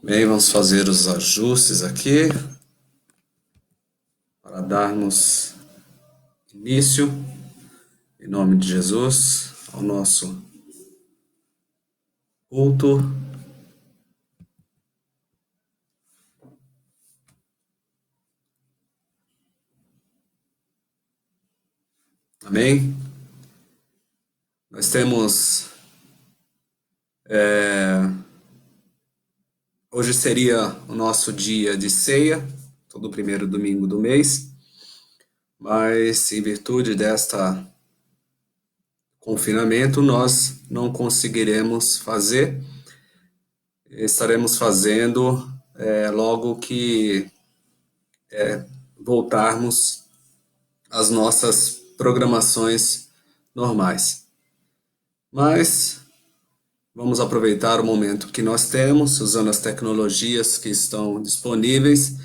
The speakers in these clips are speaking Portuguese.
Bem, vamos fazer os ajustes aqui para darmos início, em nome de Jesus, ao nosso culto. Amém? Nós temos. Hoje seria o nosso dia de ceia, todo primeiro domingo do mês, mas em virtude desta confinamento, nós não conseguiremos fazer. Estaremos fazendo logo que voltarmos às nossas programações normais. Mas vamos aproveitar o momento que nós temos, usando as tecnologias que estão disponíveis,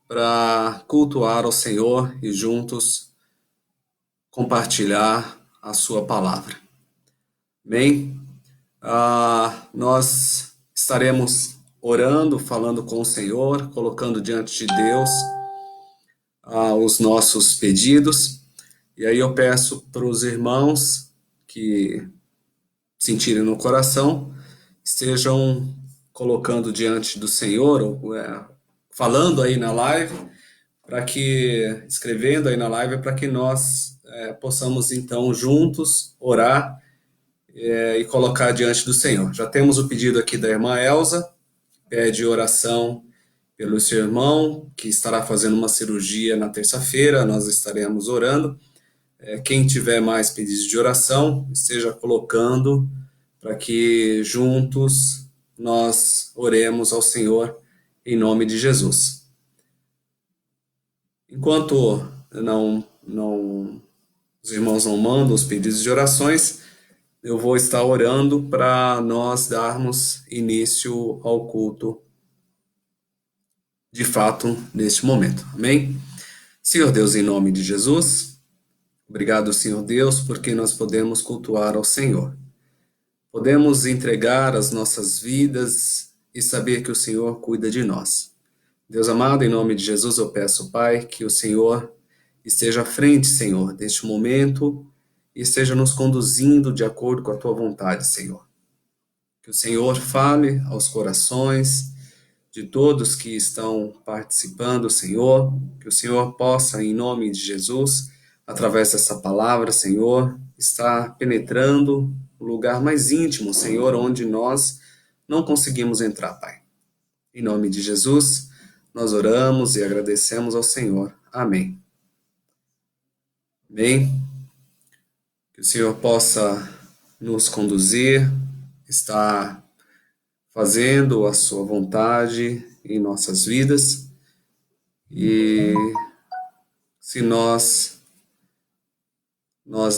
para cultuar ao Senhor e juntos compartilhar a sua palavra. Amém? Nós estaremos orando, falando com o Senhor, colocando diante de Deus os nossos pedidos. E aí eu peço para os irmãos que sentirem no coração, estejam colocando diante do Senhor, falando aí na live, escrevendo aí na live, para que nós possamos então juntos orar e colocar diante do Senhor. Já temos o pedido aqui da irmã Elza, pede oração pelo seu irmão, que estará fazendo uma cirurgia na terça-feira, nós estaremos orando. Quem tiver mais pedidos de oração, esteja colocando para que juntos nós oremos ao Senhor em nome de Jesus. Enquanto os irmãos não mandam os pedidos de orações, eu vou estar orando para nós darmos início ao culto de fato neste momento. Amém? Senhor Deus, em nome de Jesus, obrigado, Senhor Deus, porque nós podemos cultuar ao Senhor. Podemos entregar as nossas vidas e saber que o Senhor cuida de nós. Deus amado, em nome de Jesus, eu peço, Pai, que o Senhor esteja à frente, Senhor, deste momento e esteja nos conduzindo de acordo com a Tua vontade, Senhor. Que o Senhor fale aos corações de todos que estão participando, Senhor, que o Senhor possa, em nome de Jesus, através dessa palavra, Senhor, estar penetrando o lugar mais íntimo, Senhor, onde nós não conseguimos entrar, Pai. Em nome de Jesus, nós oramos e agradecemos ao Senhor. Amém. Amém. Que o Senhor possa nos conduzir, estar fazendo a sua vontade em nossas vidas. E se nós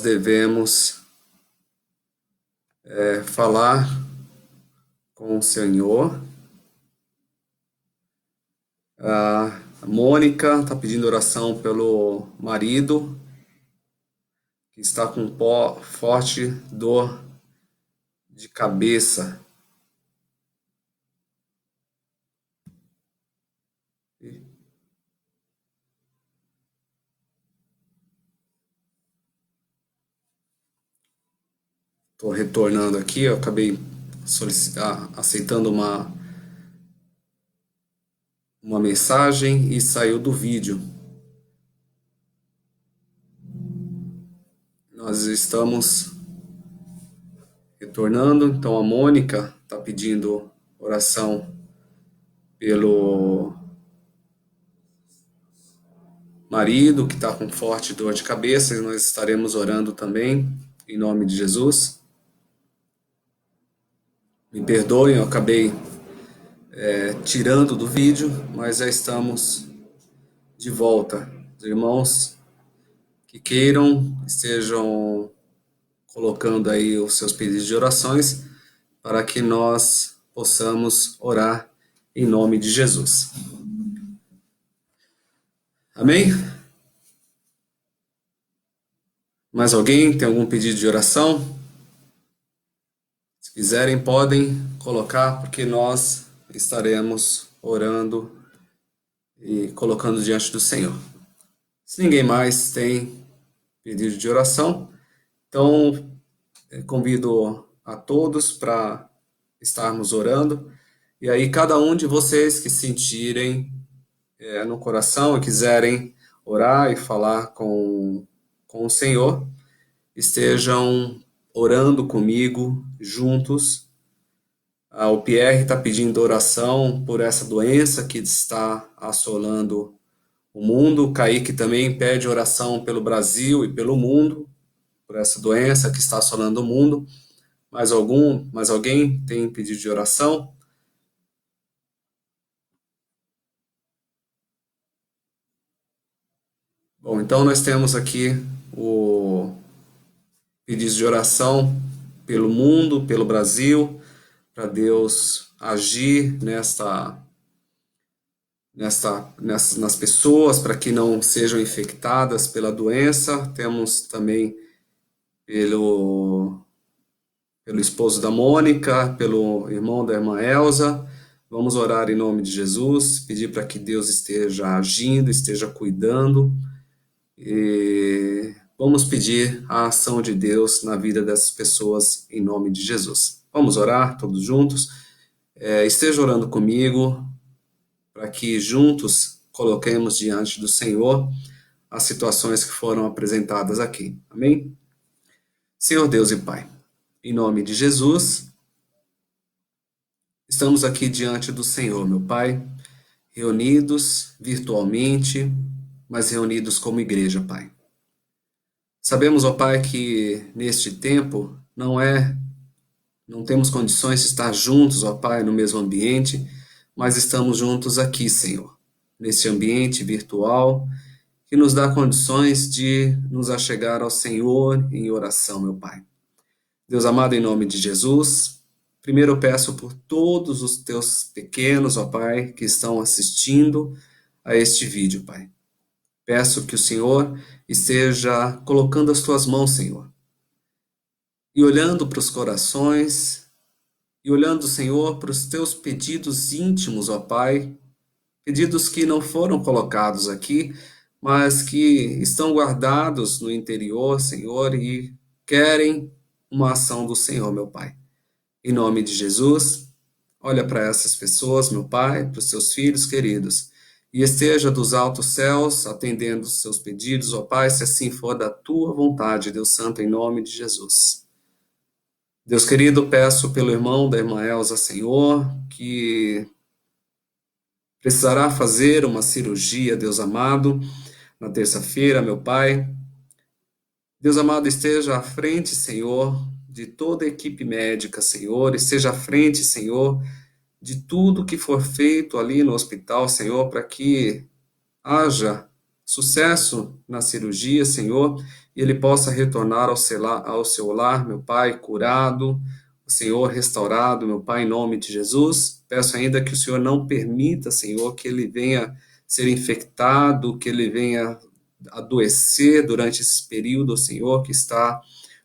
devemos falar com o Senhor. A Mônica está pedindo oração pelo marido, que está com forte dor de cabeça. Estou retornando aqui, eu acabei aceitando uma mensagem e saiu do vídeo. Nós estamos retornando, então a Mônica está pedindo oração pelo marido que está com forte dor de cabeça, e nós estaremos orando também, em nome de Jesus. Me perdoem, eu acabei tirando do vídeo, mas já estamos de volta. Os irmãos que queiram, estejam colocando aí os seus pedidos de orações, para que nós possamos orar em nome de Jesus. Amém? Mais alguém tem algum pedido de oração? Se quiserem, podem colocar, porque nós estaremos orando e colocando diante do Senhor. Se ninguém mais tem pedido de oração, então convido a todos para estarmos orando. E aí, cada um de vocês que sentirem no coração e quiserem orar e falar com o Senhor, estejam orando comigo juntos. O Pierre está pedindo oração por essa doença que está assolando o mundo. O Kaique também pede oração pelo Brasil e pelo mundo, por essa doença que está assolando o mundo. Mais alguém tem pedido de oração? Bom, então nós temos aqui o pedido de oração pelo mundo, pelo Brasil, para Deus agir nas pessoas, para que não sejam infectadas pela doença. Temos também pelo esposo da Mônica, pelo irmão da irmã Elza. Vamos orar em nome de Jesus, pedir para que Deus esteja agindo, esteja cuidando, e vamos pedir a ação de Deus na vida dessas pessoas em nome de Jesus. Vamos orar todos juntos. Esteja orando comigo, para que juntos coloquemos diante do Senhor as situações que foram apresentadas aqui. Amém? Senhor Deus e Pai, em nome de Jesus, estamos aqui diante do Senhor, meu Pai, reunidos virtualmente, mas reunidos como igreja, Pai. Sabemos, ó Pai, que neste tempo não temos condições de estar juntos, ó Pai, no mesmo ambiente, mas estamos juntos aqui, Senhor, nesse ambiente virtual, que nos dá condições de nos achegar ao Senhor em oração, meu Pai. Deus amado, em nome de Jesus, primeiro eu peço por todos os teus pequenos, ó Pai, que estão assistindo a este vídeo, Pai. Peço que o Senhor esteja colocando as tuas mãos, Senhor, e olhando para os corações, e olhando, Senhor, para os teus pedidos íntimos, ó Pai, pedidos que não foram colocados aqui, mas que estão guardados no interior, Senhor, e querem uma ação do Senhor, meu Pai. Em nome de Jesus, olha para essas pessoas, meu Pai, para os seus filhos queridos, e esteja dos altos céus atendendo os seus pedidos, ó Pai, se assim for da tua vontade, Deus Santo, em nome de Jesus. Deus querido, peço pelo irmão da irmã Elza, Senhor, que precisará fazer uma cirurgia, Deus amado, na terça-feira, meu Pai. Deus amado, esteja à frente, Senhor, de toda a equipe médica, Senhor, esteja à frente, Senhor, de tudo que for feito ali no hospital, Senhor, para que haja sucesso na cirurgia, Senhor, e ele possa retornar ao seu lar, meu Pai, curado, o Senhor restaurado, meu Pai, em nome de Jesus. Peço ainda que o Senhor não permita, Senhor, que ele venha ser infectado, que ele venha adoecer durante esse período, Senhor, que está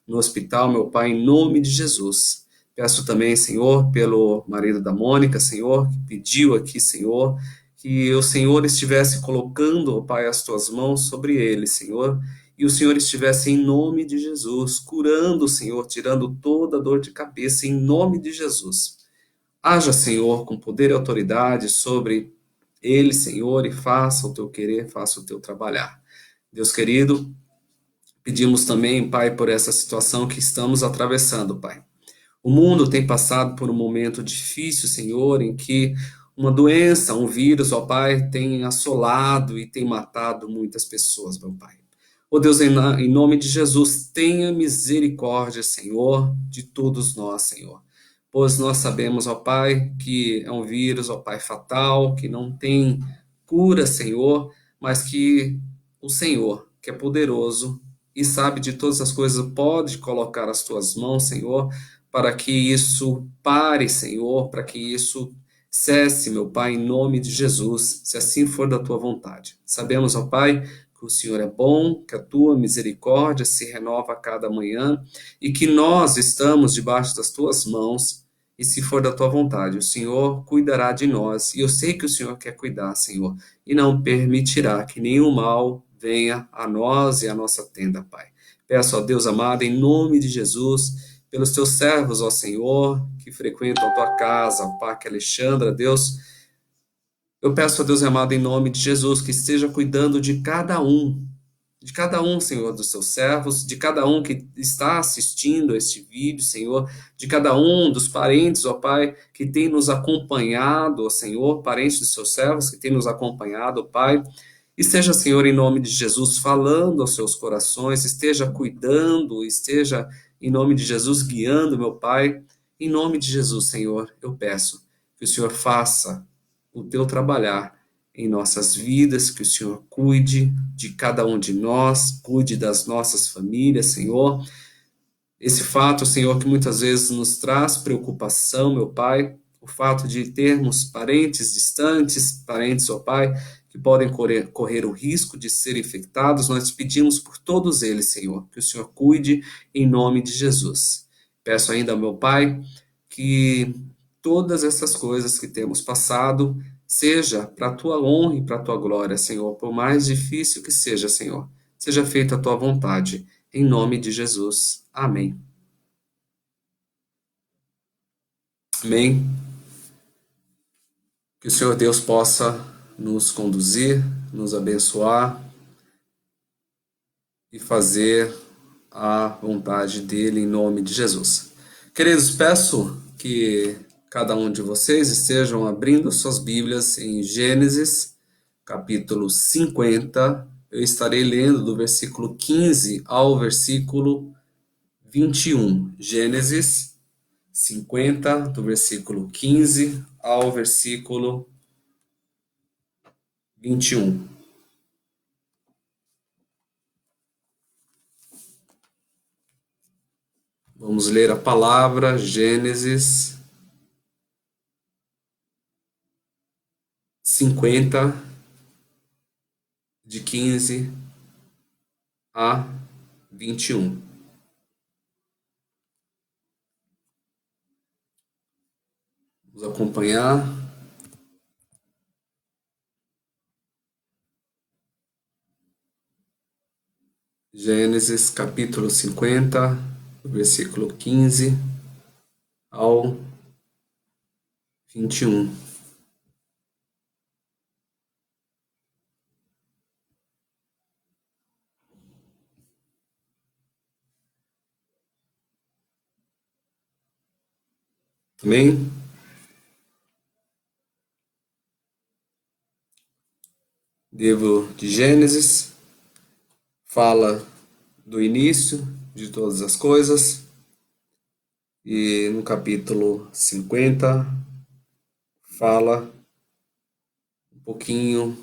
no hospital, meu Pai, em nome de Jesus. Peço também, Senhor, pelo marido da Mônica, Senhor, que pediu aqui, Senhor, que o Senhor estivesse colocando, ó Pai, as tuas mãos sobre ele, Senhor, e o Senhor estivesse em nome de Jesus, curando, Senhor, tirando toda a dor de cabeça em nome de Jesus. Haja, Senhor, com poder e autoridade sobre ele, Senhor, e faça o teu querer, faça o teu trabalhar. Deus querido, pedimos também, Pai, por essa situação que estamos atravessando, Pai. O mundo tem passado por um momento difícil, Senhor, em que uma doença, um vírus, ó Pai, tem assolado e tem matado muitas pessoas, meu Pai. Ó Deus, em nome de Jesus, tenha misericórdia, Senhor, de todos nós, Senhor. Pois nós sabemos, ó Pai, que é um vírus, ó Pai, fatal, que não tem cura, Senhor, mas que o Senhor, que é poderoso e sabe de todas as coisas, pode colocar as tuas mãos, Senhor, para que isso pare, Senhor, para que isso cesse, meu Pai, em nome de Jesus, se assim for da tua vontade. Sabemos, ó Pai, que o Senhor é bom, que a tua misericórdia se renova a cada manhã e que nós estamos debaixo das tuas mãos e se for da tua vontade, o Senhor cuidará de nós. E eu sei que o Senhor quer cuidar, Senhor, e não permitirá que nenhum mal venha a nós e à nossa tenda, Pai. Peço, ó Deus amado, em nome de Jesus, pelos teus servos, ó Senhor, que frequentam a tua casa, ó Pai, que Alexandra, Deus, eu peço a Deus amado, em nome de Jesus, que esteja cuidando de cada um, Senhor, dos seus servos, de cada um que está assistindo este vídeo, Senhor, de cada um dos parentes, ó Pai, que tem nos acompanhado, ó Senhor, parentes dos seus servos que tem nos acompanhado, ó Pai. Esteja, Senhor, em nome de Jesus, falando aos seus corações, esteja cuidando, esteja, em nome de Jesus, guiando, meu Pai. Em nome de Jesus, Senhor, eu peço que o Senhor faça o teu trabalhar em nossas vidas, que o Senhor cuide de cada um de nós, cuide das nossas famílias, Senhor. Esse fato, Senhor, que muitas vezes nos traz preocupação, meu Pai, o fato de termos parentes distantes, parentes, ó Pai, que podem correr o risco de serem infectados, nós te pedimos por todos eles, Senhor, que o Senhor cuide em nome de Jesus. Peço ainda, meu Pai, que todas essas coisas que temos passado seja para a tua honra e para a tua glória, Senhor, por mais difícil que seja, Senhor, seja feita a tua vontade, em nome de Jesus. Amém. Amém. Que o Senhor Deus possa nos conduzir, nos abençoar e fazer a vontade dele em nome de Jesus. Queridos, peço que cada um de vocês estejam abrindo suas Bíblias em Gênesis, capítulo 50. Eu estarei lendo do versículo 15 ao versículo 21. Gênesis 50, do versículo 15 ao versículo 21. Vamos ler a palavra, Gênesis 50, de 15 a 21. Vamos acompanhar. Gênesis capítulo 50, versículo 15 ao 21. Amém? Livro de Gênesis fala do início de todas as coisas, e no capítulo 50 fala um pouquinho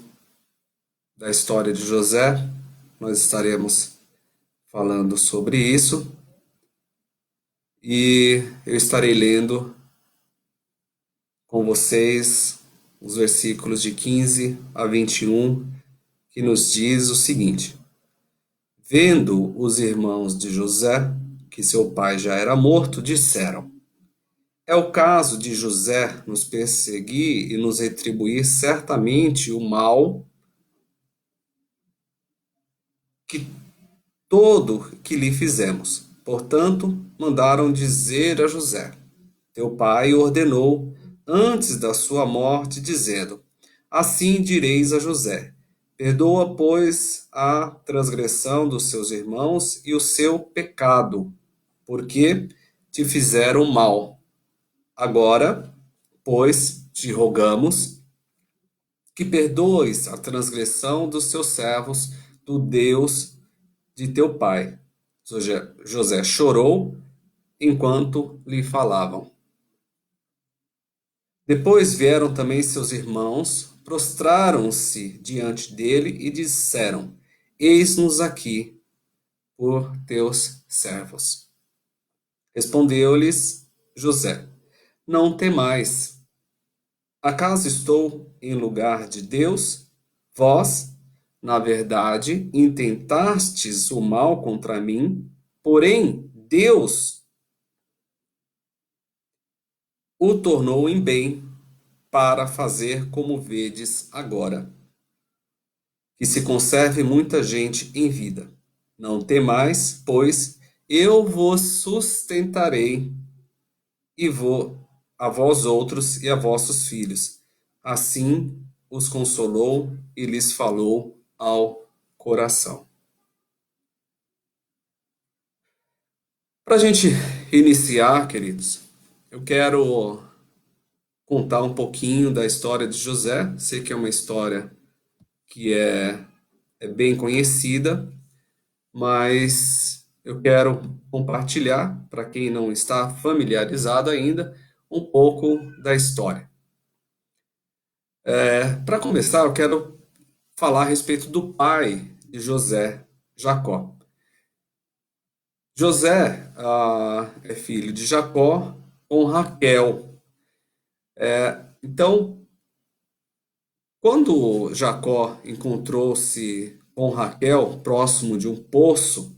da história de José. Nós estaremos falando sobre isso, e eu estarei lendo com vocês os versículos de 15 a 21, que nos diz o seguinte: Vendo os irmãos de José que seu pai já era morto, disseram: É o caso de José nos perseguir e nos retribuir certamente o mal que todo que lhe fizemos. Portanto, mandaram dizer a José: Teu pai ordenou antes da sua morte, dizendo: Assim direis a José: Perdoa, pois, a transgressão dos seus irmãos e o seu pecado, porque te fizeram mal. Agora, pois, te rogamos que perdoes a transgressão dos seus servos, do Deus de teu pai. José chorou enquanto lhe falavam. Depois vieram também seus irmãos, prostraram-se diante dele e disseram: Eis-nos aqui por teus servos. Respondeu-lhes José: Não temais. Acaso estou em lugar de Deus? Vós, na verdade, intentastes o mal contra mim, porém Deus o tornou em bem para fazer como vedes agora, que se conserve muita gente em vida. Não temais, pois eu vos sustentarei e vou a vós outros e a vossos filhos. Assim os consolou e lhes falou ao coração. Para a gente iniciar, queridos, eu quero contar um pouquinho da história de José. Sei que é uma história que é bem conhecida, mas eu quero compartilhar, para quem não está familiarizado ainda, um pouco da história. Para começar, eu quero falar a respeito do pai de José, Jacó. José é filho de Jacó com Raquel. Então, quando Jacó encontrou-se com Raquel próximo de um poço,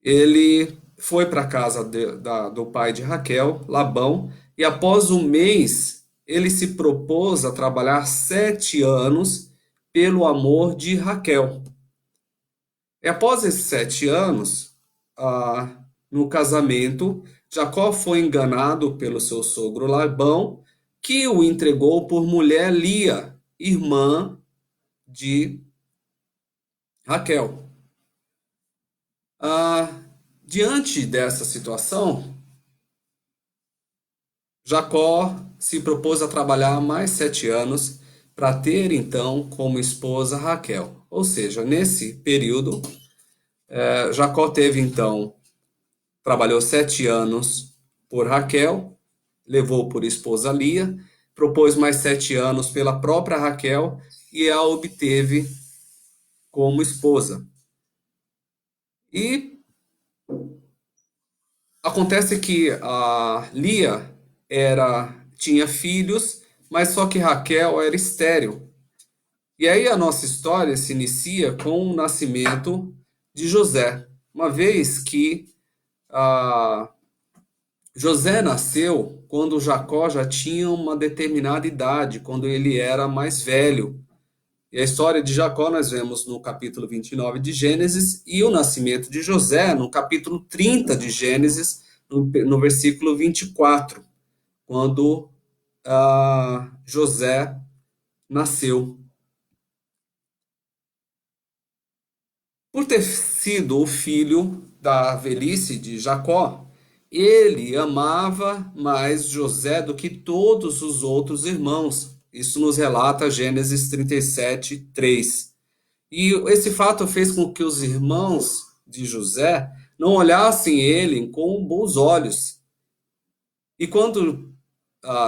ele foi para a casa do pai de Raquel, Labão, e após um mês ele se propôs a trabalhar 7 anos pelo amor de Raquel. E após esses 7 anos, no casamento, Jacó foi enganado pelo seu sogro Labão, que o entregou por mulher Lia, irmã de Raquel. Ah, diante dessa situação, Jacó se propôs a trabalhar mais 7 anos para ter então como esposa Raquel. Ou seja, nesse período, Jacó teve então, trabalhou 7 anos por Raquel, levou por esposa Lia, propôs mais 7 anos pela própria Raquel e a obteve como esposa. E acontece que a Lia tinha filhos, mas só que Raquel era estéril. E aí a nossa história se inicia com o nascimento de José. Uma vez que ah, José nasceu quando Jacó já tinha uma determinada idade, quando ele era mais velho. E a história de Jacó nós vemos no capítulo 29 de Gênesis e o nascimento de José no capítulo 30 de Gênesis, no versículo 24, quando José nasceu. Por ter sido o filho da velhice de Jacó, ele amava mais José do que todos os outros irmãos. Isso nos relata Gênesis 37, 3. E esse fato fez com que os irmãos de José não olhassem ele com bons olhos. E quando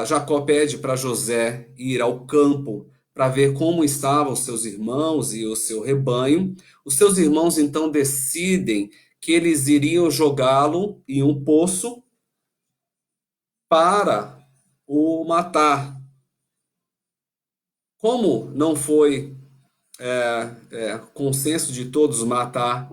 Jacó pede para José ir ao campo para ver como estavam os seus irmãos e o seu rebanho, os seus irmãos então decidem que eles iriam jogá-lo em um poço para o matar. Como não foi consenso de todos matar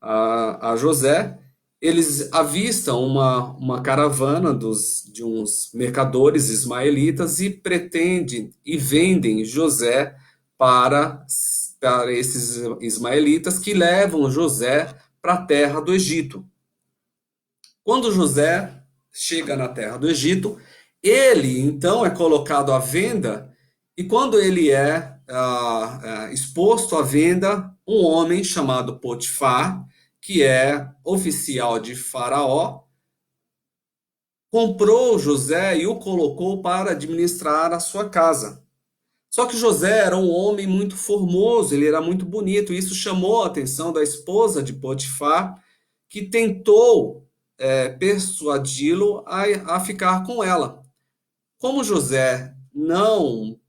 a José, eles avistam uma caravana de uns mercadores ismaelitas e pretendem e vendem José para esses ismaelitas que levam José para a terra do Egito. Quando José chega na terra do Egito, ele então é colocado à venda, e quando ele é exposto à venda, um homem chamado Potifar, que é oficial de Faraó, comprou José e o colocou para administrar a sua casa. Só que José era um homem muito formoso, ele era muito bonito, e isso chamou a atenção da esposa de Potifar, que tentou persuadi-lo a ficar com ela. Como José não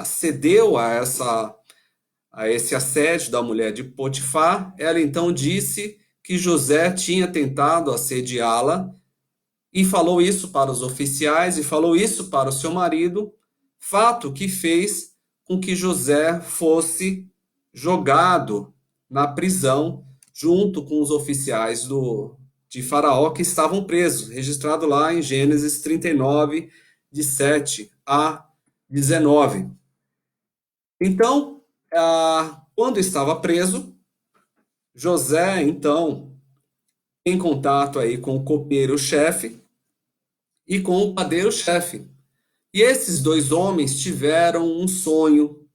cedeu a esse assédio da mulher de Potifar, ela então disse que José tinha tentado assediá-la e falou isso para os oficiais e falou isso para o seu marido, fato que fez com que José fosse jogado na prisão junto com os oficiais de Faraó que estavam presos, registrado lá em Gênesis 39, de 7 a 19. Então, quando estava preso, José, então, em contato aí com o copeiro-chefe e com o padeiro-chefe. E esses dois homens tiveram um sonho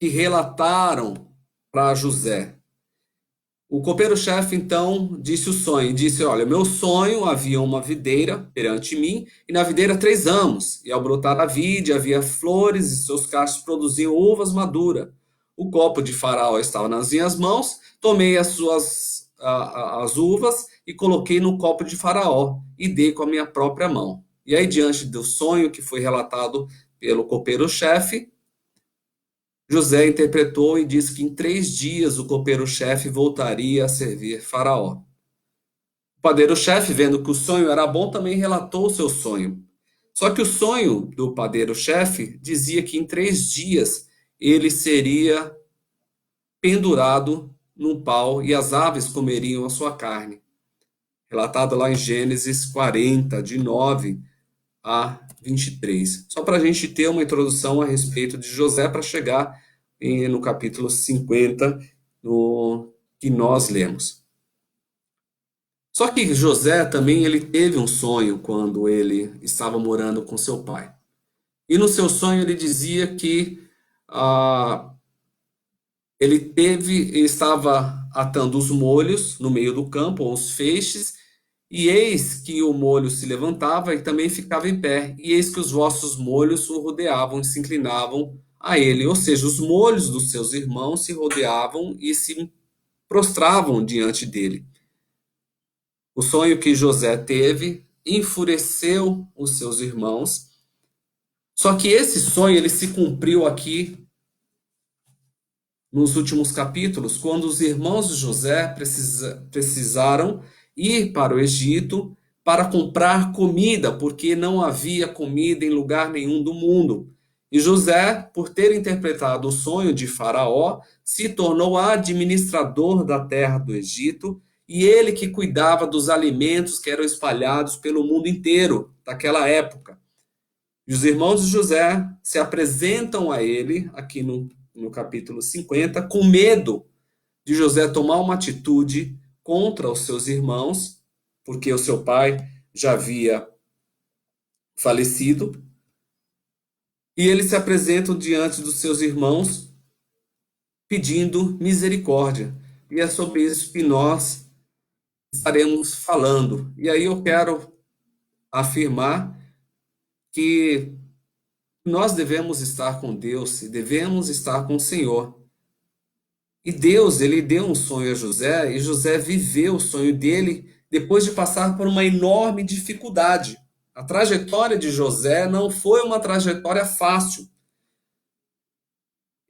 e relataram para José. O copeiro-chefe, então, disse o sonho. Disse, olha, meu sonho, havia uma videira perante mim, e na videira 3 ramos. E ao brotar a vide, havia flores, e seus cachos produziam uvas maduras. O copo de Faraó estava nas minhas mãos, tomei as uvas e coloquei no copo de Faraó, e dei com a minha própria mão. E aí, diante do sonho que foi relatado pelo copeiro-chefe, José interpretou e disse que em 3 dias o copeiro-chefe voltaria a servir Faraó. O padeiro-chefe, vendo que o sonho era bom, também relatou o seu sonho. Só que o sonho do padeiro-chefe dizia que em 3 dias ele seria pendurado num pau e as aves comeriam a sua carne. Relatado lá em Gênesis 40, de 9 a 23. Só para a gente ter uma introdução a respeito de José para chegar no capítulo 50, no que nós lemos. Só que José também ele teve um sonho quando ele estava morando com seu pai. E no seu sonho ele dizia que ele estava atando os molhos no meio do campo, ou os feixes, e eis que o molho se levantava e também ficava em pé, e eis que os vossos molhos o rodeavam e se inclinavam a ele. Ou seja, os molhos dos seus irmãos se rodeavam e se prostravam diante dele. O sonho que José teve enfureceu os seus irmãos, só que esse sonho ele se cumpriu aqui nos últimos capítulos, quando os irmãos de José precisaram ir para o Egito para comprar comida, porque não havia comida em lugar nenhum do mundo. E José, por ter interpretado o sonho de Faraó, se tornou administrador da terra do Egito, e ele que cuidava dos alimentos que eram espalhados pelo mundo inteiro daquela época. E os irmãos de José se apresentam a ele, aqui no capítulo 50, com medo de José tomar uma atitude contra os seus irmãos, porque o seu pai já havia falecido, e eles se apresentam diante dos seus irmãos pedindo misericórdia. E é sobre isso que nós estaremos falando. E aí eu quero afirmar que nós devemos estar com Deus e devemos estar com o Senhor. E Deus, ele deu um sonho a José, e José viveu o sonho dele depois de passar por uma enorme dificuldade. A trajetória de José não foi uma trajetória fácil.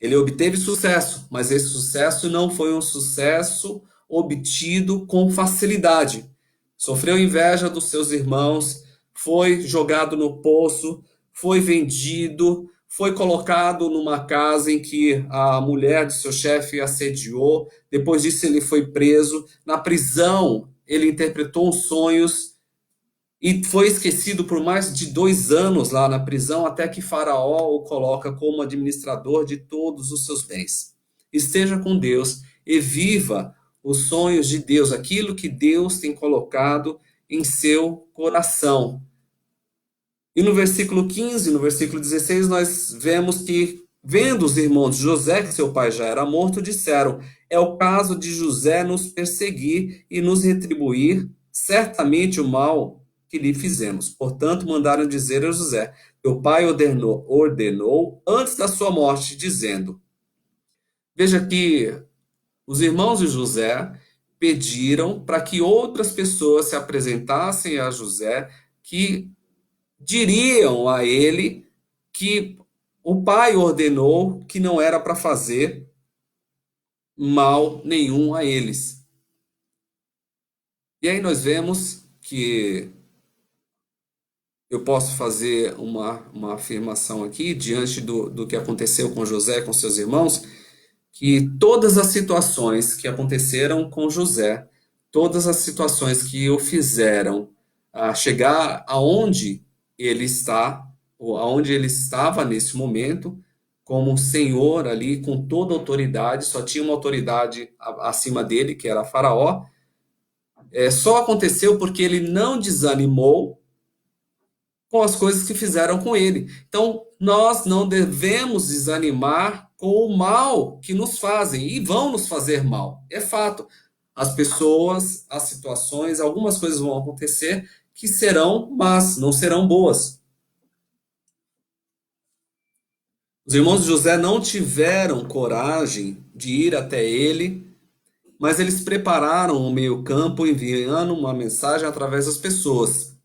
Ele obteve sucesso, mas esse sucesso não foi um sucesso obtido com facilidade. Sofreu inveja dos seus irmãos, foi jogado no poço, foi vendido, foi colocado numa casa em que a mulher de seu chefe assediou. Depois disso, ele foi preso. Na prisão, ele interpretou os sonhos e foi esquecido por mais de 2 anos lá na prisão, até que Faraó o coloca como administrador de todos os seus bens. Esteja com Deus e viva os sonhos de Deus, aquilo que Deus tem colocado em seu coração. E no versículo 15, no versículo 16, nós vemos que, vendo os irmãos de José, que seu pai já era morto, disseram: é o caso de José nos perseguir e nos retribuir certamente o mal que lhe fizemos. Portanto, mandaram dizer a José: teu pai ordenou antes da sua morte, dizendo. Veja que os irmãos de José pediram para que outras pessoas se apresentassem a José, que diriam a ele que o pai ordenou que não era para fazer mal nenhum a eles. E aí nós vemos que eu posso fazer uma afirmação aqui, diante do que aconteceu com José e com seus irmãos, que todas as situações que aconteceram com José, todas as situações que o fizeram a chegar aonde ele está, ou aonde ele estava nesse momento, como Senhor ali, com toda a autoridade, só tinha uma autoridade acima dele, que era Faraó, só aconteceu porque ele não desanimou com as coisas que fizeram com ele. Então, nós não devemos desanimar com o mal que nos fazem e vão nos fazer mal. É fato. As pessoas, as situações, algumas coisas vão acontecer que serão más, não serão boas. Os irmãos de José não tiveram coragem de ir até ele, mas eles prepararam o meio-campo enviando uma mensagem através das pessoas,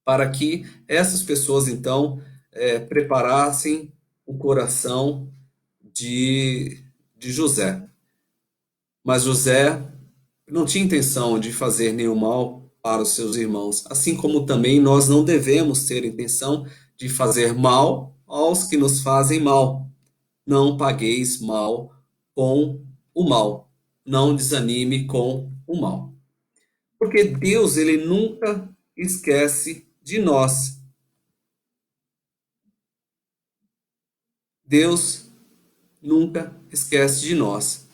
para que essas pessoas então preparassem o coração de José. Mas José não tinha intenção de fazer nenhum mal para os seus irmãos, assim como também nós não devemos ter intenção de fazer mal aos que nos fazem mal. Não pagueis mal com o mal. Não desanime com o mal. Porque Deus, ele nunca esquece de nós. Deus nunca esquece de nós.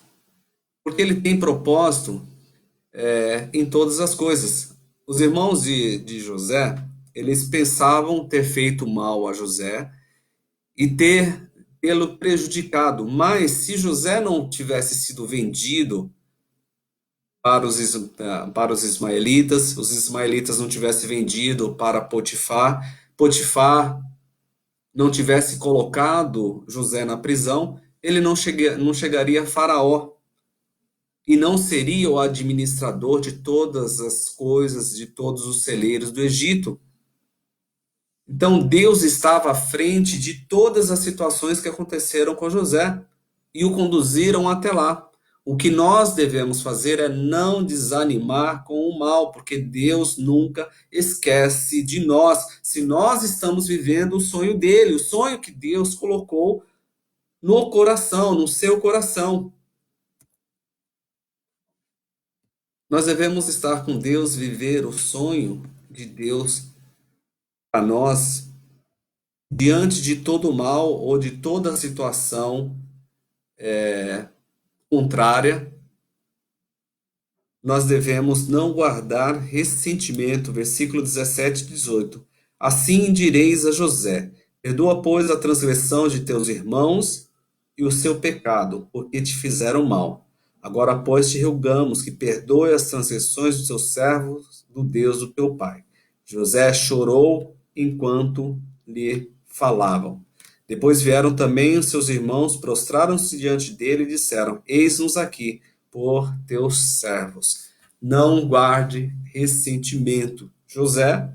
Porque ele tem propósito em todas as coisas. Os irmãos de José, eles pensavam ter feito mal a José e ter pelo prejudicado. Mas se José não tivesse sido vendido para os ismaelitas não tivessem vendido para Potifar, Potifar não tivesse colocado José na prisão, ele não chegaria a Faraó e não seria o administrador de todas as coisas, de todos os celeiros do Egito. Então Deus estava à frente de todas as situações que aconteceram com José e o conduziram até lá. O que nós devemos fazer é não desanimar com o mal, porque Deus nunca esquece de nós. Se nós estamos vivendo o sonho dele, o sonho que Deus colocou no coração, no seu coração. Nós devemos estar com Deus, viver o sonho de Deus para nós, diante de todo o mal ou de toda situação contrária. Nós devemos não guardar ressentimento. Versículo 17 e 18. Assim direis a José: perdoa, pois, a transgressão de teus irmãos e o seu pecado, porque te fizeram mal. Agora, pois, te rogamos que perdoe as transgressões dos teus servos, do Deus do teu pai. José chorou enquanto lhe falavam. Depois vieram também os seus irmãos, prostraram-se diante dele e disseram: eis-nos aqui por teus servos. Não guarde ressentimento. José,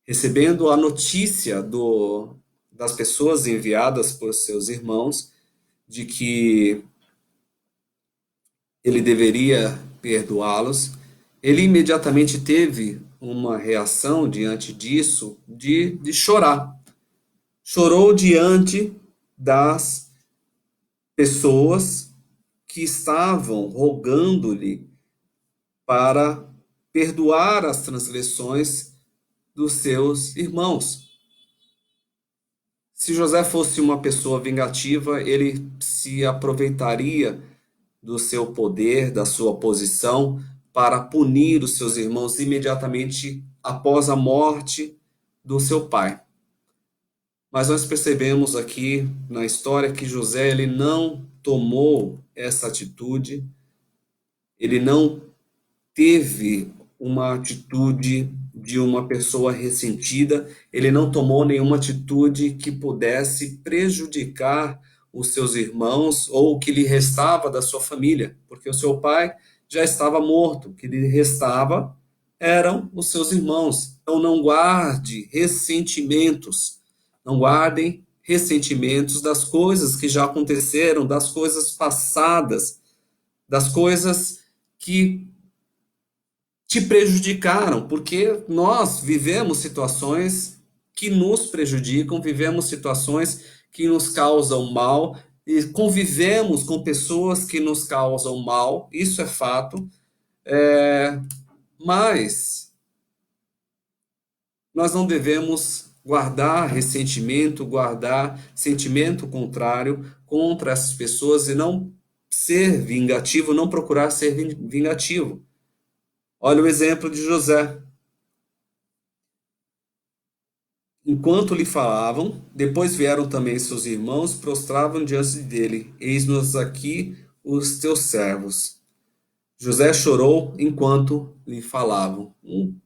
recebendo a notícia das pessoas enviadas por seus irmãos, de que ele deveria perdoá-los, ele imediatamente teve uma reação diante disso de chorar. Chorou diante das pessoas que estavam rogando-lhe para perdoar as transgressões dos seus irmãos. Se José fosse uma pessoa vingativa, ele se aproveitaria do seu poder, da sua posição, para punir os seus irmãos imediatamente após a morte do seu pai. Mas nós percebemos aqui na história que José ele não tomou essa atitude, ele não teve uma atitude de uma pessoa ressentida, ele não tomou nenhuma atitude que pudesse prejudicar os seus irmãos ou o que lhe restava da sua família, porque o seu pai já estava morto, o que lhe restava eram os seus irmãos. Então não guarde ressentimentos, não guardem ressentimentos das coisas que já aconteceram, das coisas passadas, das coisas que te prejudicaram, porque nós vivemos situações que nos prejudicam, vivemos situações que nos causam mal e convivemos com pessoas que nos causam mal, isso é fato. Mas nós não devemos guardar ressentimento, guardar sentimento contrário contra essas pessoas e não ser vingativo, não procurar ser vingativo. Olha o exemplo de José. Enquanto lhe falavam, depois vieram também seus irmãos, prostravam diante dele. Eis-nos aqui os teus servos. José chorou enquanto lhe falavam. Um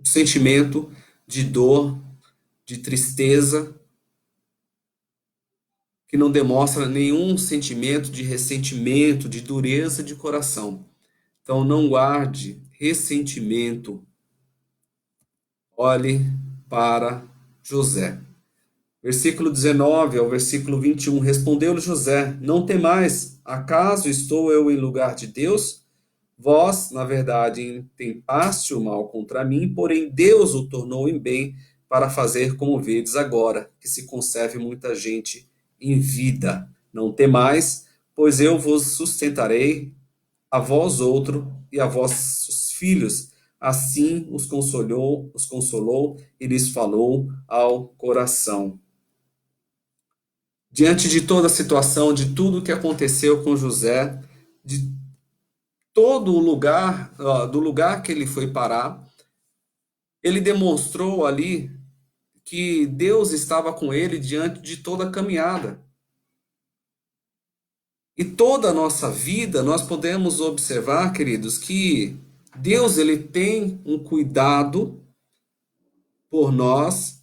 sentimento de dor, de tristeza, que não demonstra nenhum sentimento de ressentimento, de dureza de coração. Então não guarde ressentimento. Olhe para José. Versículo 19 ao versículo 21. Respondeu-lhe José: Não temais, acaso estou eu em lugar de Deus? Vós, na verdade, intentaste o mal contra mim, porém Deus o tornou em bem para fazer como vedes agora, que se conserve muita gente em vida. Não temais, pois eu vos sustentarei, a vós outro e a vossos filhos. Assim os consolou e lhes falou ao coração. Diante de toda a situação, de tudo que aconteceu com José, de todo o lugar, do lugar que ele foi parar, ele demonstrou ali que Deus estava com ele diante de toda a caminhada. E toda a nossa vida, nós podemos observar, queridos, que Deus ele tem um cuidado por nós,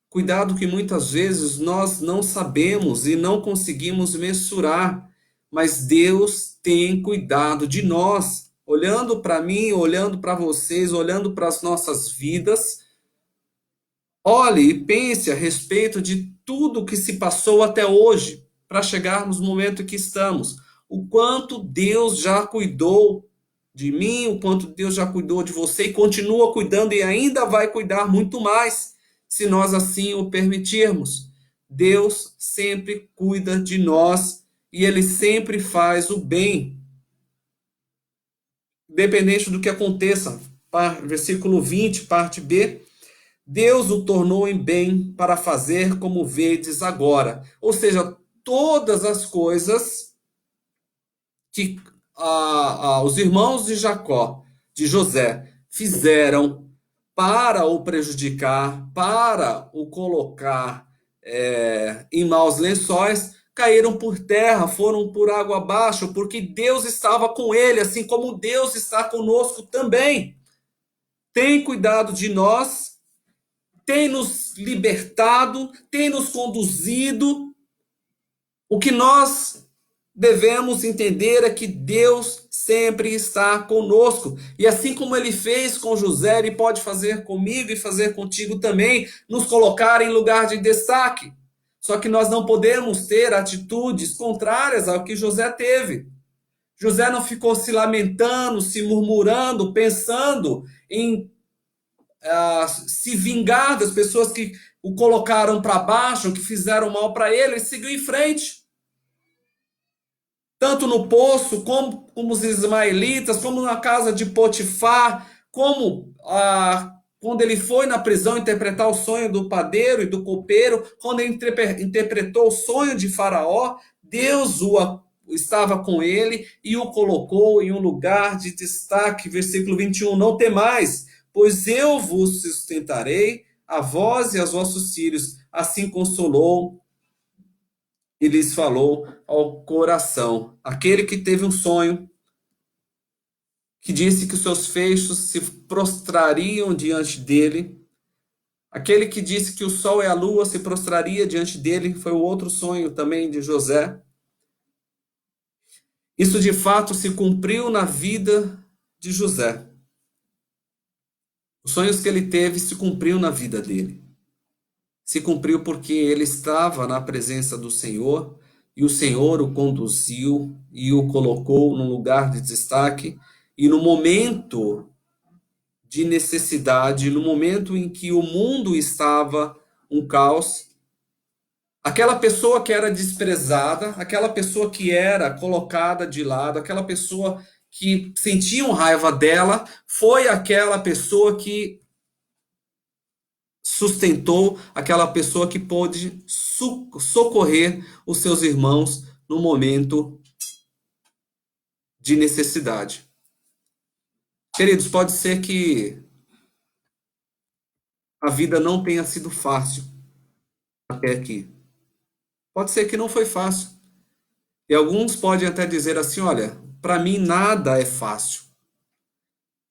cuidado que muitas vezes nós não sabemos e não conseguimos mensurar, mas Deus tem cuidado de nós. Olhando para mim, olhando para vocês, olhando para as nossas vidas, olhe e pense a respeito de tudo que se passou até hoje, para chegarmos no momento que estamos. O quanto Deus já cuidou de mim, o quanto Deus já cuidou de você e continua cuidando e ainda vai cuidar muito mais, se nós assim o permitirmos. Deus sempre cuida de nós e Ele sempre faz o bem, independente do que aconteça. Versículo 20, parte B. Deus o tornou em bem para fazer como vedes agora. Ou seja, todas as coisas que os irmãos de Jacó, de José, fizeram para o prejudicar, para o colocar em maus lençóis, caíram por terra, foram por água abaixo, porque Deus estava com ele, assim como Deus está conosco também. Tem cuidado de nós, tem nos libertado, tem nos conduzido. O que nós devemos entender é que Deus sempre está conosco. E assim como ele fez com José, ele pode fazer comigo e fazer contigo também, nos colocar em lugar de destaque. Só que nós não podemos ter atitudes contrárias ao que José teve. José não ficou se lamentando, se murmurando, pensando em se vingar das pessoas que o colocaram para baixo, que fizeram mal para ele. Ele seguiu em frente. Tanto no poço, como os ismaelitas, como na casa de Potifar, como quando ele foi na prisão interpretar o sonho do padeiro e do copeiro, quando ele interpretou o sonho de Faraó, Deus estava com ele e o colocou em um lugar de destaque. Versículo 21, não temais, pois eu vos sustentarei, a vós e aos vossos filhos. Assim consolou e lhes falou ao coração. Aquele que teve um sonho, que disse que os seus feixes se prostrariam diante dele, aquele que disse que o sol e a lua se prostraria diante dele, foi o outro sonho também de José. Isso de fato se cumpriu na vida de José. Os sonhos que ele teve se cumpriu na vida dele. Se cumpriu porque ele estava na presença do Senhor e o Senhor o conduziu e o colocou num lugar de destaque. E no momento de necessidade, no momento em que o mundo estava um caos, aquela pessoa que era desprezada, aquela pessoa que era colocada de lado, aquela pessoa que sentiam raiva dela, foi aquela pessoa que sustentou, aquela pessoa que pôde socorrer os seus irmãos no momento de necessidade. Queridos, pode ser que a vida não tenha sido fácil até aqui. Pode ser que não foi fácil. E alguns podem até dizer assim: olha, para mim nada é fácil.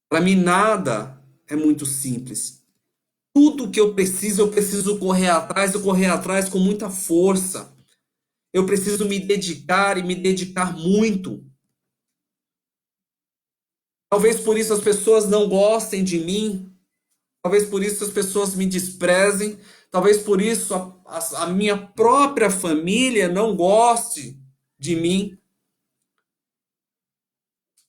Para mim nada é muito simples. Tudo que eu preciso correr atrás, eu correr atrás com muita força. Eu preciso me dedicar e me dedicar muito. Talvez por isso as pessoas não gostem de mim. Talvez por isso as pessoas me desprezem. Talvez por isso a minha própria família não goste de mim.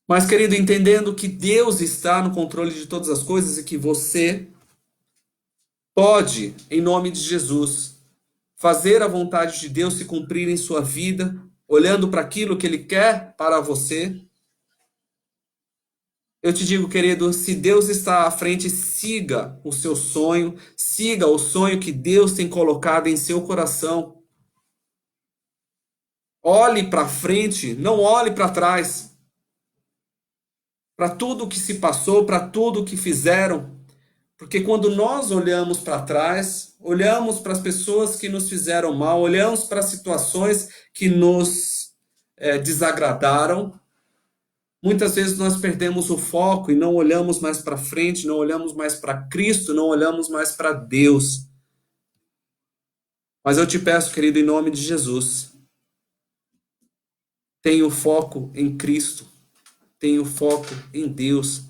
Mas, querido, entendendo que Deus está no controle de todas as coisas e que você pode, em nome de Jesus, fazer a vontade de Deus se cumprir em sua vida, olhando para aquilo que Ele quer para você. Eu te digo, querido, se Deus está à frente, siga o seu sonho, siga o sonho que Deus tem colocado em seu coração. Olhe para frente, não olhe para trás. Para tudo que se passou, para tudo que fizeram. Porque quando nós olhamos para trás, olhamos para as pessoas que nos fizeram mal, olhamos para as situações que nos desagradaram, muitas vezes nós perdemos o foco e não olhamos mais para frente, não olhamos mais para Cristo, não olhamos mais para Deus. Mas eu te peço, querido, em nome de Jesus, tenha o foco em Cristo, tenha o foco em Deus,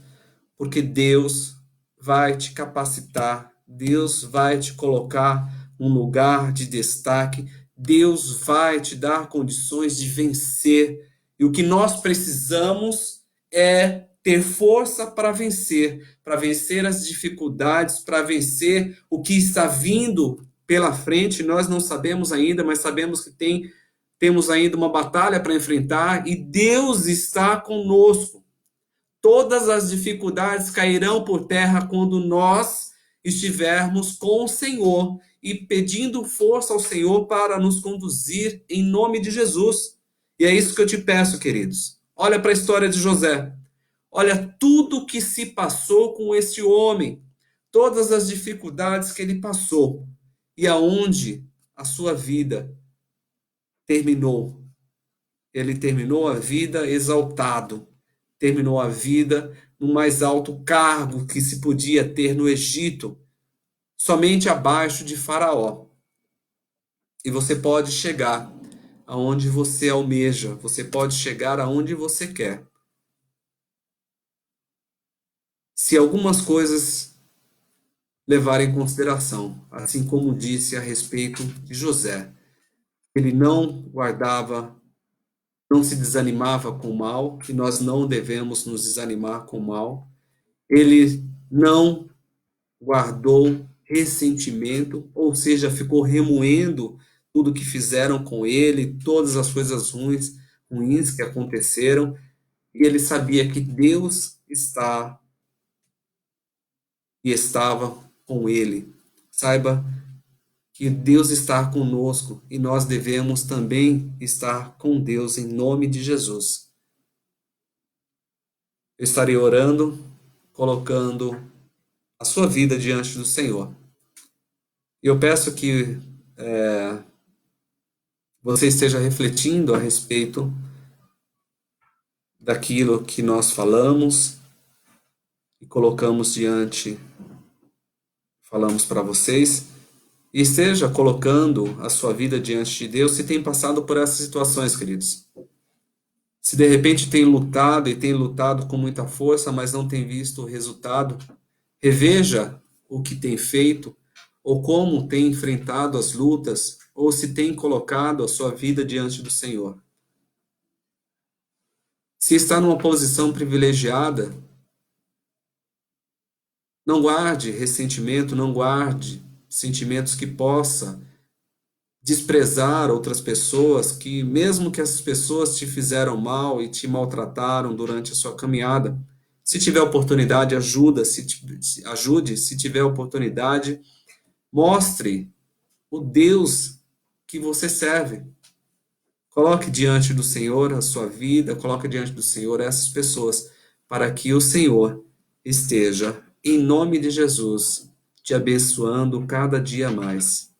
porque Deus vai te capacitar, Deus vai te colocar num lugar de destaque, Deus vai te dar condições de vencer. E o que nós precisamos é ter força para vencer as dificuldades, para vencer o que está vindo pela frente. Nós não sabemos ainda, mas sabemos que temos ainda uma batalha para enfrentar e Deus está conosco. Todas as dificuldades cairão por terra quando nós estivermos com o Senhor e pedindo força ao Senhor para nos conduzir em nome de Jesus. E é isso que eu te peço, queridos. Olha para a história de José. Olha tudo que se passou com esse homem, todas as dificuldades que ele passou e aonde a sua vida terminou. Ele terminou a vida exaltado, terminou a vida no mais alto cargo que se podia ter no Egito, somente abaixo de Faraó. E você pode chegar aonde você almeja, você pode chegar aonde você quer. Se algumas coisas levarem em consideração, assim como disse a respeito de José, ele não guardava, não se desanimava com o mal, e nós não devemos nos desanimar com o mal. Ele não guardou ressentimento, ou seja, ficou remoendo tudo que fizeram com ele, todas as coisas ruins que aconteceram, e ele sabia que Deus está e estava com ele. Saiba que Deus está conosco e nós devemos também estar com Deus em nome de Jesus. Eu estarei orando, colocando a sua vida diante do Senhor. E eu peço que você esteja refletindo a respeito daquilo que nós falamos e colocamos diante, falamos para vocês, e esteja colocando a sua vida diante de Deus se tem passado por essas situações, queridos. Se de repente tem lutado e tem lutado com muita força, mas não tem visto o resultado, reveja o que tem feito, ou como tem enfrentado as lutas, ou se tem colocado a sua vida diante do Senhor. Se está numa posição privilegiada, não guarde ressentimento, não guarde sentimentos que possa desprezar outras pessoas, que mesmo que essas pessoas te fizeram mal e te maltrataram durante a sua caminhada, se tiver oportunidade, ajude, se tiver oportunidade, mostre o Deus que você serve. Coloque diante do Senhor a sua vida, coloque diante do Senhor essas pessoas, para que o Senhor esteja, em nome de Jesus, te abençoando cada dia mais.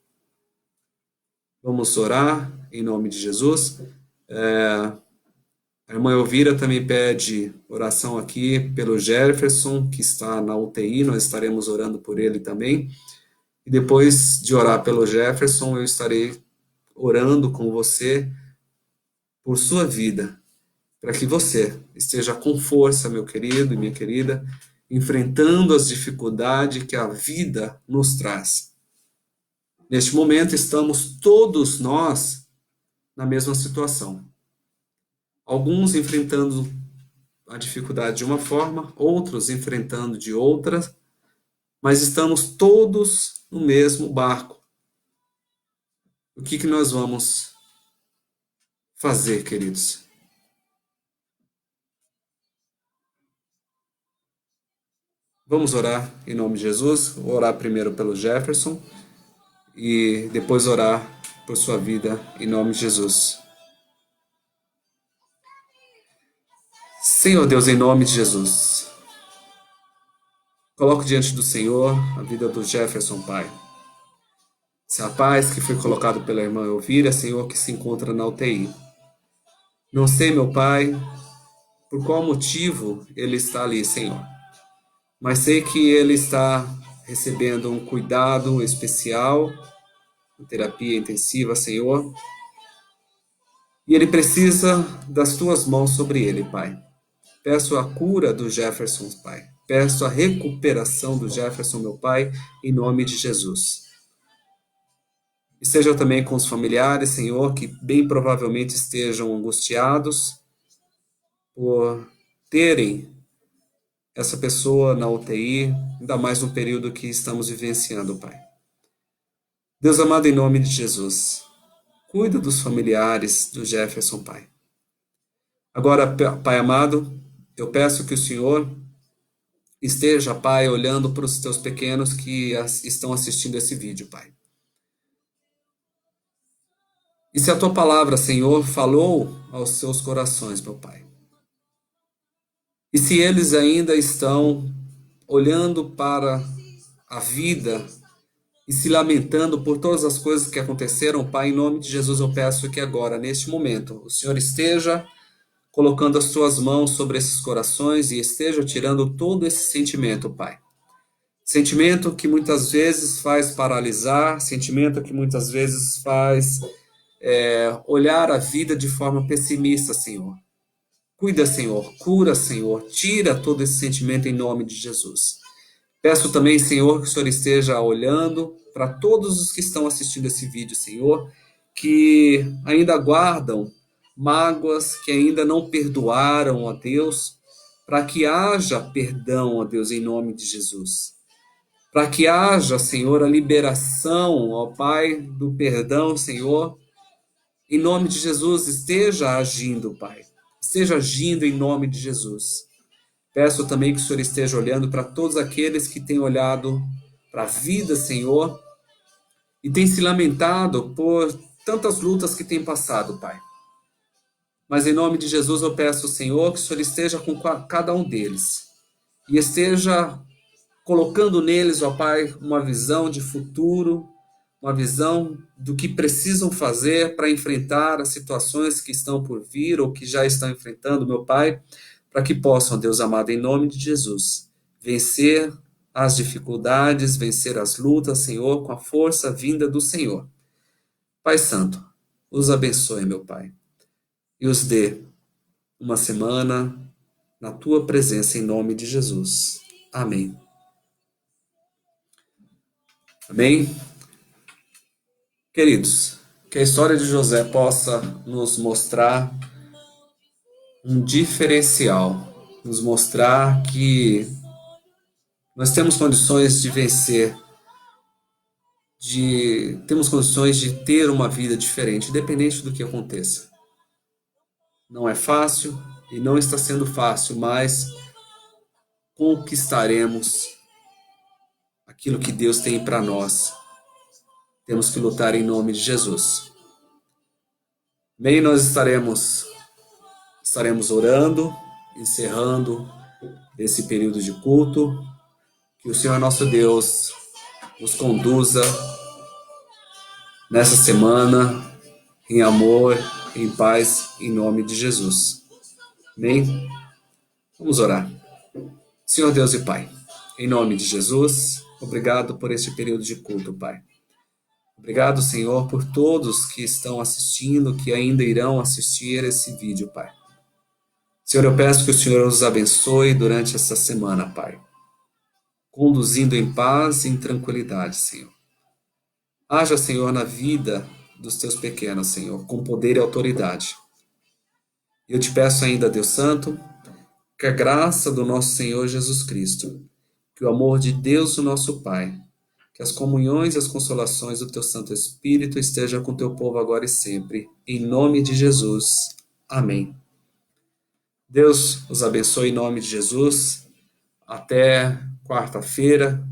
Vamos orar em nome de Jesus. A irmã Elvira também pede oração aqui pelo Jefferson, que está na UTI, nós estaremos orando por ele também. E depois de orar pelo Jefferson, eu estarei orando com você por sua vida, para que você esteja com força, meu querido e minha querida, enfrentando as dificuldades que a vida nos traz. Neste momento, estamos todos nós na mesma situação. Alguns enfrentando a dificuldade de uma forma, outros enfrentando de outra, mas estamos todos no mesmo barco. O que nós vamos fazer, queridos? Vamos orar em nome de Jesus. Vou orar primeiro pelo Jefferson e depois orar por sua vida em nome de Jesus. Senhor Deus, em nome de Jesus, coloco diante do Senhor a vida do Jefferson, Pai. Esse rapaz que foi colocado pela irmã Elvira, Senhor, que se encontra na UTI. Não sei, meu Pai, por qual motivo ele está ali, Senhor, mas sei que ele está recebendo um cuidado especial, uma terapia intensiva, Senhor, e ele precisa das tuas mãos sobre ele, Pai. Peço a cura do Jefferson, Pai. Peço a recuperação do Jefferson, meu Pai, em nome de Jesus. E seja também com os familiares, Senhor, que bem provavelmente estejam angustiados por terem essa pessoa na UTI, ainda mais no período que estamos vivenciando, Pai. Deus amado, em nome de Jesus, cuida dos familiares do Jefferson, Pai. Agora, Pai amado, eu peço que o Senhor esteja, Pai, olhando para os teus pequenos que estão assistindo esse vídeo, Pai. E se a tua palavra, Senhor, falou aos seus corações, meu Pai, e se eles ainda estão olhando para a vida e se lamentando por todas as coisas que aconteceram, Pai, em nome de Jesus eu peço que agora, neste momento, o Senhor esteja colocando as tuas mãos sobre esses corações e esteja tirando todo esse sentimento, Pai. Sentimento que muitas vezes faz paralisar, sentimento que muitas vezes faz olhar a vida de forma pessimista, Senhor. Cuida, Senhor, cura, Senhor, tira todo esse sentimento em nome de Jesus. Peço também, Senhor, que o Senhor esteja olhando para todos os que estão assistindo esse vídeo, Senhor, que ainda guardam mágoas, que ainda não perdoaram a Deus, para que haja perdão, a Deus, em nome de Jesus. Para que haja, Senhor, a liberação, ó Pai, do perdão, Senhor, em nome de Jesus, esteja agindo, Pai. Esteja agindo em nome de Jesus. Peço também que o Senhor esteja olhando para todos aqueles que têm olhado para a vida, Senhor, e têm se lamentado por tantas lutas que têm passado, Pai. Mas em nome de Jesus eu peço, Senhor, que o Senhor esteja com cada um deles e esteja colocando neles, ó Pai, uma visão de futuro, uma visão do que precisam fazer para enfrentar as situações que estão por vir ou que já estão enfrentando, meu Pai, para que possam, Deus amado, em nome de Jesus, vencer as dificuldades, vencer as lutas, Senhor, com a força vinda do Senhor. Pai Santo, os abençoe, meu Pai, e os dê uma semana na tua presença, em nome de Jesus. Amém. Amém? Queridos, que a história de José possa nos mostrar um diferencial, nos mostrar que nós temos condições de vencer temos condições de ter uma vida diferente, independente do que aconteça. Não é fácil e não está sendo fácil, mas conquistaremos aquilo que Deus tem para nós. Temos que lutar em nome de Jesus. Bem, nós estaremos orando, encerrando esse período de culto. Que o Senhor nosso Deus nos conduza nessa semana em amor, em paz, em nome de Jesus. Amém? Vamos orar. Senhor Deus e Pai, em nome de Jesus, obrigado por este período de culto, Pai. Obrigado, Senhor, por todos que estão assistindo, que ainda irão assistir esse vídeo, Pai. Senhor, eu peço que o Senhor os abençoe durante essa semana, Pai, conduzindo em paz e em tranquilidade, Senhor. Haja, Senhor, na vida dos teus pequenos, Senhor, com poder e autoridade. Eu te peço ainda, Deus Santo, que a graça do nosso Senhor Jesus Cristo, que o amor de Deus, o nosso Pai, que as comunhões e as consolações do teu Santo Espírito estejam com teu povo agora e sempre. Em nome de Jesus. Amém. Deus os abençoe em nome de Jesus. Até quarta-feira,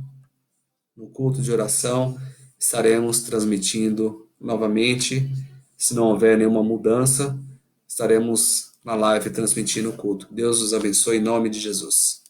no culto de oração, estaremos transmitindo novamente. Se não houver nenhuma mudança, estaremos na live transmitindo o culto. Deus os abençoe em nome de Jesus.